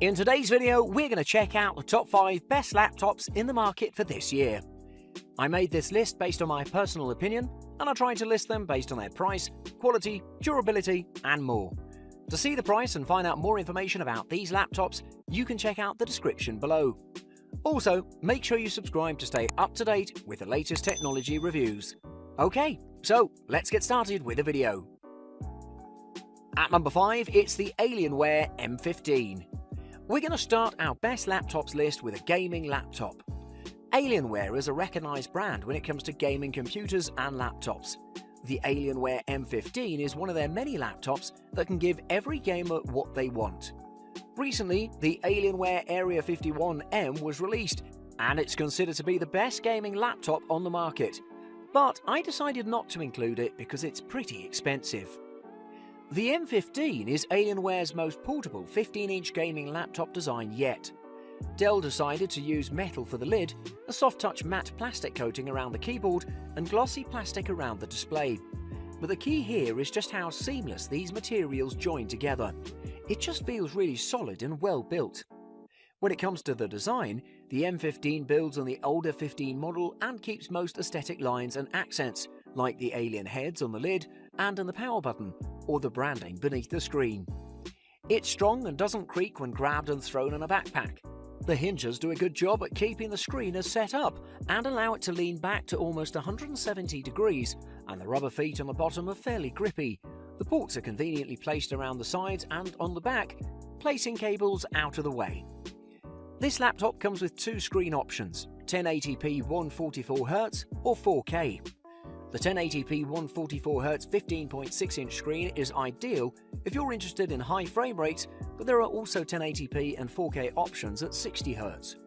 In today's video, we're going to check out the top 5 best laptops in the market for this year. I made this list based on my personal opinion, and I tried to list them based on their price, quality, durability, and more. To see the price and find out more information about these laptops, you can check out the description below. Also, make sure you subscribe to stay up to date with the latest technology reviews. Okay, so let's get started with the video. At number 5, it's the Alienware M15. We're going to start our best laptops list with a gaming laptop. Alienware is a recognized brand when it comes to gaming computers and laptops. The Alienware M15 is one of their many laptops that can give every gamer what they want. Recently, the Alienware Area 51M was released, and it's considered to be the best gaming laptop on the market. But I decided not to include it because it's pretty expensive. The M15 is Alienware's most portable 15-inch gaming laptop design yet. Dell decided to use metal for the lid, a soft-touch matte plastic coating around the keyboard, and glossy plastic around the display. But the key here is just how seamless these materials join together. It just feels really solid and well built. When it comes to the design, the M15 builds on the older 15 model and keeps most aesthetic lines and accents, like the alien heads on the lid and on the power button, or the branding beneath the screen. It's strong and doesn't creak when grabbed and thrown in a backpack. The hinges do a good job at keeping the screen as set up and allow it to lean back to almost 170 degrees, and the rubber feet on the bottom are fairly grippy. The ports are conveniently placed around the sides and on the back, placing cables out of the way. This laptop comes with 2 screen options, 1080p 144Hz or 4K. The 1080p 144Hz 15.6-inch screen is ideal if you're interested in high frame rates, but there are also 1080p and 4K options at 60Hz.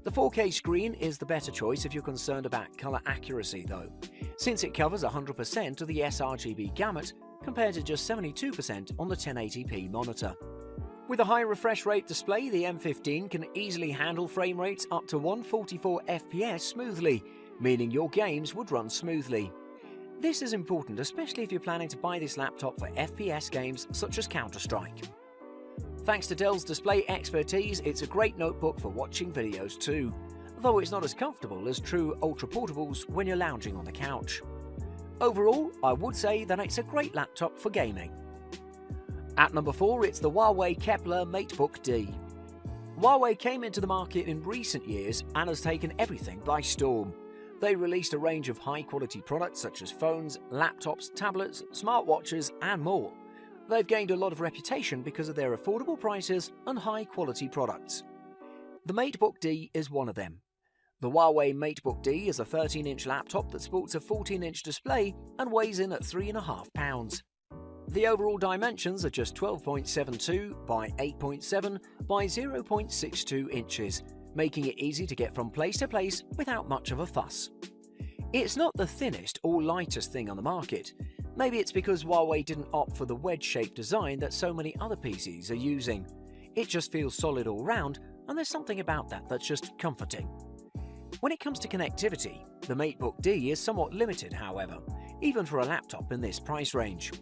The 4K screen is the better choice if you're concerned about color accuracy though, since it covers 100% of the sRGB gamut compared to just 72% on the 1080p monitor. With a high refresh rate display, the M15 can easily handle frame rates up to 144 FPS smoothly, meaning your games would run smoothly. This is important, especially if you're planning to buy this laptop for FPS games such as Counter-Strike. Thanks to Dell's display expertise, it's a great notebook for watching videos too, though it's not as comfortable as true ultra-portables when you're lounging on the couch. Overall, I would say that it's a great laptop for gaming. At number 4, it's the Huawei Kepler MateBook D. Huawei came into the market in recent years and has taken everything by storm. They released a range of high-quality products such as phones, laptops, tablets, smartwatches, and more. They've gained a lot of reputation because of their affordable prices and high-quality products. The MateBook D is one of them. The Huawei MateBook D is a 13-inch laptop that sports a 14-inch display and weighs in at 3.5 pounds. The overall dimensions are just 12.72 by 8.7 by 0.62 inches, making it easy to get from place to place without much of a fuss. It's not the thinnest or lightest thing on the market. Maybe it's because Huawei didn't opt for the wedge-shaped design that so many other PCs are using. It just feels solid all round, and there's something about that that's just comforting. When it comes to connectivity, the MateBook D is somewhat limited, however, even for a laptop in this price range.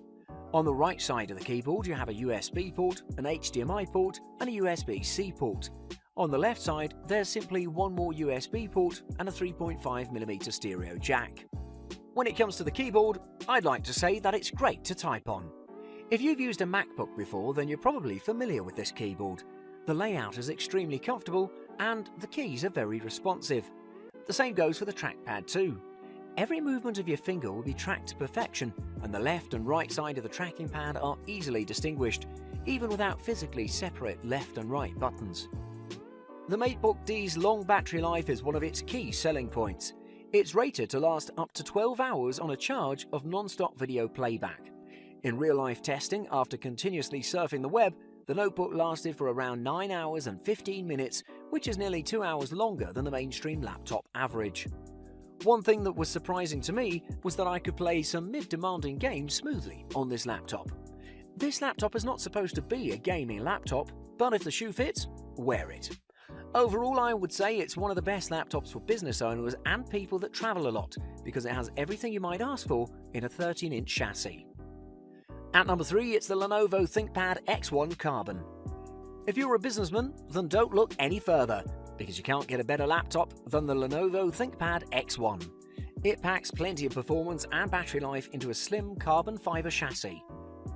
On the right side of the keyboard you have a USB port, an HDMI port, and a USB-C port. On the left side, there's simply one more USB port and a 3.5mm stereo jack. When it comes to the keyboard, I'd like to say that it's great to type on. If you've used a MacBook before, then you're probably familiar with this keyboard. The layout is extremely comfortable and the keys are very responsive. The same goes for the trackpad too. Every movement of your finger will be tracked to perfection, and the left and right side of the tracking pad are easily distinguished, even without physically separate left and right buttons. The MateBook D's long battery life is one of its key selling points. It's rated to last up to 12 hours on a charge of non-stop video playback. In real-life testing, after continuously surfing the web, the notebook lasted for around 9 hours and 15 minutes, which is nearly 2 hours longer than the mainstream laptop average. One thing that was surprising to me was that I could play some mid-demanding games smoothly on this laptop. This laptop is not supposed to be a gaming laptop, but if the shoe fits, wear it. Overall, I would say it's one of the best laptops for business owners and people that travel a lot, because it has everything you might ask for in a 13-inch chassis. At number 3, it's the Lenovo ThinkPad X1 Carbon. If you're a businessman, then don't look any further, because you can't get a better laptop than the Lenovo ThinkPad X1. It packs plenty of performance and battery life into a slim carbon fiber chassis.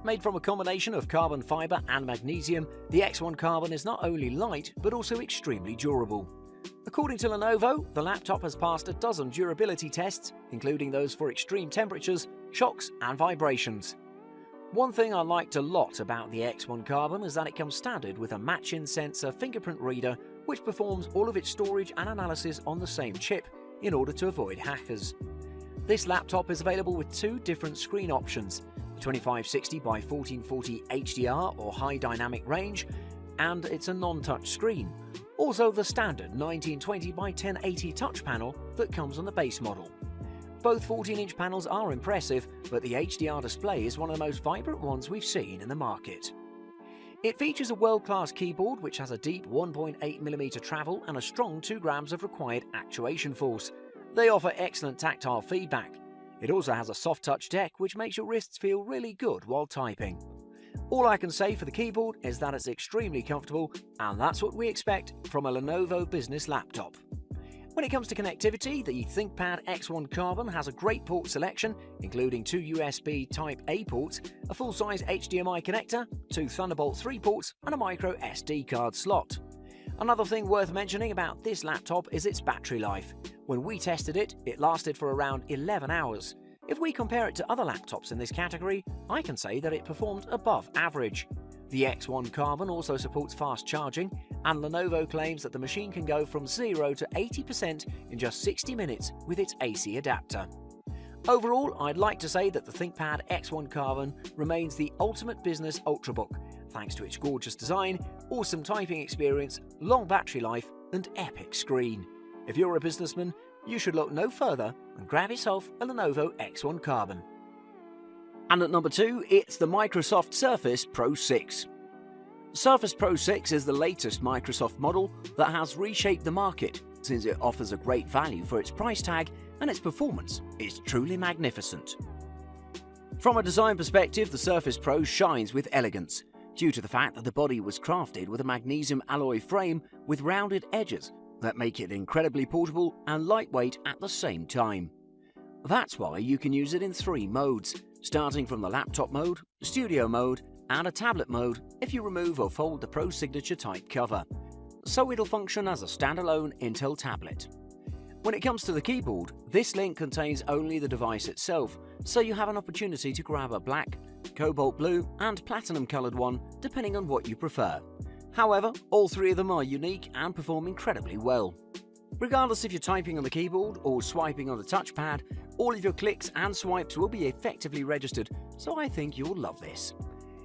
Made from a combination of carbon fiber and magnesium, the X1 Carbon is not only light but also extremely durable. According to Lenovo, the laptop has passed a dozen durability tests, including those for extreme temperatures, shocks and vibrations. One thing I liked a lot about the X1 Carbon is that it comes standard with a match-in sensor fingerprint reader which performs all of its storage and analysis on the same chip in order to avoid hackers. This laptop is available with 2 different screen options, 2560 by 1440 HDR or high dynamic range, and it's a non-touch screen. Also the standard 1920 by 1080 touch panel that comes on the base model. Both 14-inch panels are impressive, but the HDR display is one of the most vibrant ones we've seen in the market. It features a world-class keyboard which has a deep 1.8mm travel and a strong 2 grams of required actuation force. They offer excellent tactile feedback. It also has a soft touch deck which makes your wrists feel really good while typing. All I can say for the keyboard is that it's extremely comfortable, and that's what we expect from a Lenovo business laptop. When it comes to connectivity, the ThinkPad X1 Carbon has a great port selection, including 2 USB Type-A ports, a full-size HDMI connector, 2 Thunderbolt 3 ports, and a micro SD card slot. Another thing worth mentioning about this laptop is its battery life. When we tested it, it lasted for around 11 hours. If we compare it to other laptops in this category, I can say that it performed above average. The X1 Carbon also supports fast charging, and Lenovo claims that the machine can go from 0 to 80% in just 60 minutes with its AC adapter. Overall, I'd like to say that the ThinkPad X1 Carbon remains the ultimate business ultrabook, thanks to its gorgeous design, awesome typing experience, long battery life, and epic screen. If you're a businessman, you should look no further and grab yourself a Lenovo X1 Carbon. And at number 2, it's the Microsoft Surface Pro 6. Surface Pro 6 is the latest Microsoft model that has reshaped the market, since it offers a great value for its price tag and its performance is truly magnificent. From a design perspective, the Surface Pro shines with elegance, due to the fact that the body was crafted with a magnesium alloy frame with rounded edges that make it incredibly portable and lightweight at the same time. That's why you can use it in 3 modes, starting from the laptop mode, studio mode, and a tablet mode if you remove or fold the Pro Signature type cover. So it'll function as a standalone Intel tablet. When it comes to the keyboard, this link contains only the device itself, so you have an opportunity to grab a black, cobalt blue, and platinum colored one depending on what you prefer. However, all 3 of them are unique and perform incredibly well. Regardless if you're typing on the keyboard or swiping on the touchpad, all of your clicks and swipes will be effectively registered, so I think you'll love this.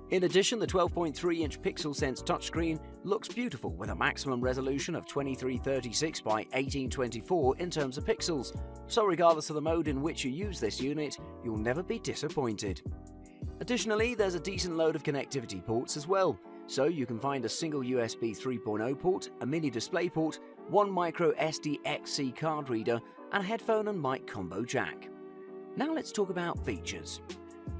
In addition, the 12.3-inch PixelSense touchscreen looks beautiful with a maximum resolution of 2336 by 1824 in terms of pixels, so regardless of the mode in which you use this unit, you'll never be disappointed. Additionally, there's a decent load of connectivity ports as well, so you can find a single USB 3.0 port, a mini display port, 1 micro SD XC card reader, and a headphone and mic combo jack. Now let's talk about features.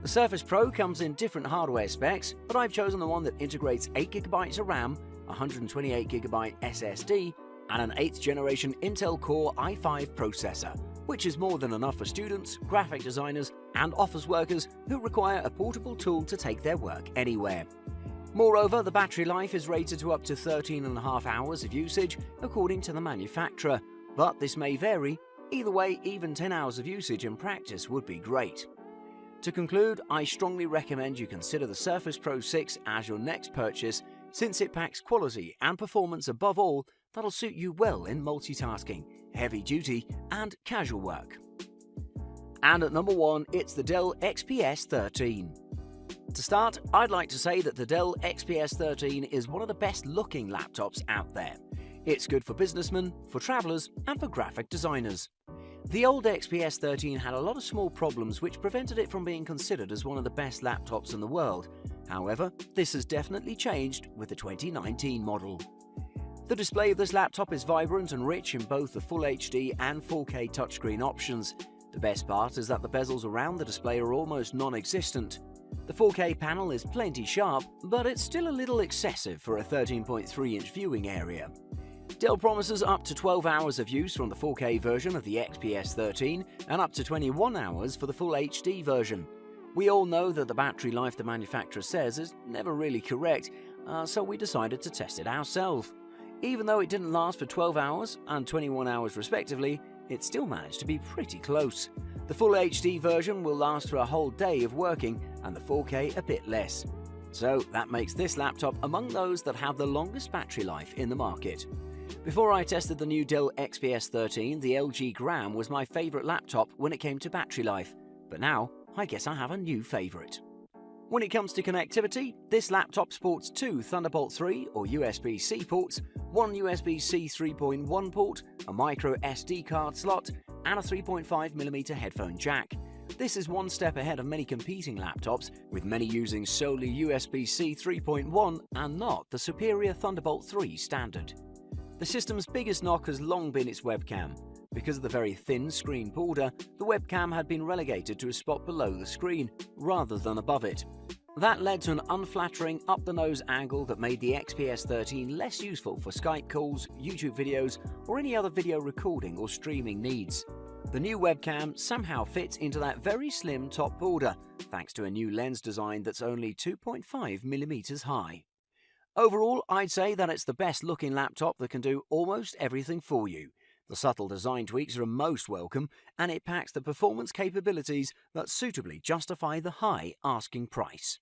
The Surface Pro comes in different hardware specs, but I've chosen the one that integrates 8GB of RAM, 128GB SSD, and an 8th generation Intel Core i5 processor, which is more than enough for students, graphic designers, and office workers who require a portable tool to take their work anywhere. Moreover, the battery life is rated to up to 13.5 hours of usage according to the manufacturer, but this may vary. Either way, even 10 hours of usage in practice would be great. To conclude, I strongly recommend you consider the Surface Pro 6 as your next purchase, since it packs quality and performance above all that'll suit you well in multitasking, heavy duty, and casual work. And at number 1, it's the Dell XPS 13. To start, I'd like to say that the Dell XPS 13 is one of the best looking laptops out there. It's good for businessmen, for travelers, and for graphic designers. The old XPS 13 had a lot of small problems which prevented it from being considered as one of the best laptops in the world. However, this has definitely changed with the 2019 model. The display of this laptop is vibrant and rich in both the Full HD and 4K touchscreen options. The best part is that the bezels around the display are almost non-existent. The 4K panel is plenty sharp, but it's still a little excessive for a 13.3-inch viewing area. Dell promises up to 12 hours of use from the 4K version of the XPS 13 and up to 21 hours for the Full HD version. We all know that the battery life the manufacturer says is never really correct, so we decided to test it ourselves. Even though it didn't last for 12 hours and 21 hours respectively, it still managed to be pretty close. The Full HD version will last for a whole day of working and the 4K a bit less. So that makes this laptop among those that have the longest battery life in the market. Before I tested the new Dell XPS 13, the LG Gram was my favourite laptop when it came to battery life, but now I guess I have a new favourite. When it comes to connectivity, this laptop sports 2 Thunderbolt 3 or USB-C ports, one USB-C 3.1 port, a micro SD card slot, and a 3.5mm headphone jack. This is one step ahead of many competing laptops, with many using solely USB-C 3.1 and not the superior Thunderbolt 3 standard. The system's biggest knock has long been its webcam. Because of the very thin screen border, the webcam had been relegated to a spot below the screen, rather than above it. That led to an unflattering up-the-nose angle that made the XPS 13 less useful for Skype calls, YouTube videos, or any other video recording or streaming needs. The new webcam somehow fits into that very slim top border, thanks to a new lens design that's only 2.5mm high. Overall, I'd say that it's the best-looking laptop that can do almost everything for you. The subtle design tweaks are most welcome, and it packs the performance capabilities that suitably justify the high asking price.